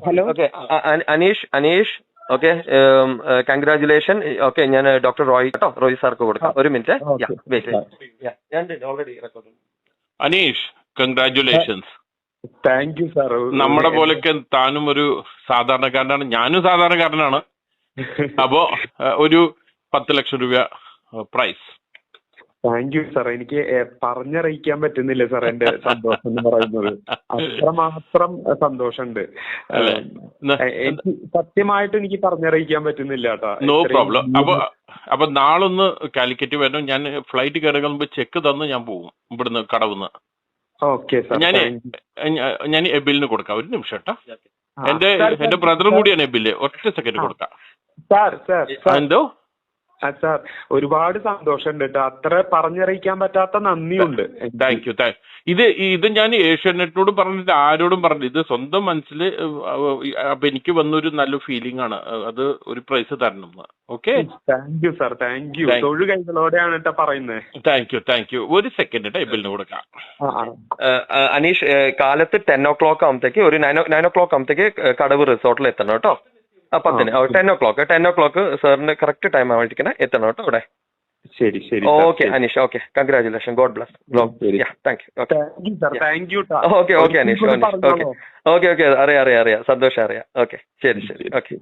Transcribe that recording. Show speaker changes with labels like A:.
A: Hello.
B: Okay Aneesh okay, congratulation. Okay, ഞാൻ doctor Roy കേട്ടോ, റോയ് സാർക്ക് കൊടുക്കാം. ഒരു minute. Already record.
C: Aneesh, congratulations.
A: Thank you sir.
C: നമ്മളെ പോലൊക്കെ താനും ഒരു സാധാരണക്കാരനാണ്, ഞാനും സാധാരണക്കാരനാണ്. അപ്പോ ഒരു 10 ലക്ഷം രൂപ പ്രൈസ്.
A: Thank you sir. എനിക്ക് പറഞ്ഞറിയിക്കാൻ പറ്റുന്നില്ല സാർ എന്റെ സന്തോഷം എന്ന് പറയുന്നത്. അത്രമാത്രം സന്തോഷമുണ്ട്. എനിക്ക് സത്യമായിട്ട് എനിക്ക് പറഞ്ഞറിയിക്കാൻ പറ്റുന്നില്ല കേട്ടോ.
C: No problem. അപ്പൊ നാളൊന്ന് കാലിക്കറ്റ് വരണം. ഞാൻ ഫ്ലൈറ്റ് കയറുമ്പോൾ ചെക്ക് തന്ന് ഞാൻ പോകും ഇവിടുന്ന്, കടവുന്ന്.
A: Okay sir.
C: ഞാൻ എബിലിന് കൊടുക്കാം. ഒരു നിമിഷം കേട്ടോ. എന്റെ ബ്രദറും കൂടിയാണ് എബില്. ഒറ്റ സെക്കൻഡ് കൊടുക്കാം. എന്തോ
A: സാർ, ഒരുപാട് സന്തോഷമുണ്ട് കേട്ടോ. അത്ര പറഞ്ഞറിയിക്കാൻ പറ്റാത്ത നന്ദിയുണ്ട്.
C: Thank you. ഇത് ഞാൻ ഏഷ്യാനെറ്റിനോട് പറഞ്ഞിട്ട് ആരോടും പറഞ്ഞില്ല. ഇത് സ്വന്തം മനസ്സിൽ അപ്പൊ എനിക്ക് വന്നൊരു നല്ല ഫീലിംഗ് ആണ്. അത് ഒരു പ്രൈസ് തരണം. Okay,
A: thank you sir. Thank you. തൊഴു കൈകളോടെയാണ് കേട്ടോ പറയുന്നത്.
C: Thank you. ഒരു സെക്കൻഡ് കേട്ടോ, എബിലിന് കൊടുക്കാം.
B: അനീഷ്, കാലത്ത് 10 o'clock ആകുമ്പത്തേക്ക്, ഒരു 9 o'clock ആകുമ്പത്തേക്ക് കടവ് റിസോർട്ടിൽ എത്തണം കേട്ടോ. 10 10 o'clock സാറിന് കറക്റ്റ് ടൈം ആവാണ്ടിരിക്കണേ, എത്തണം കേട്ടോ അവിടെ.
A: ശരി ശരി.
B: Okay Aneesh, okay, congratulation, God bless. Thank you.
A: Thank you.
B: Okay Aneesh, okay അറിയാം, സന്തോഷം അറിയാം. ഓക്കെ, ശരി. ഓക്കെ.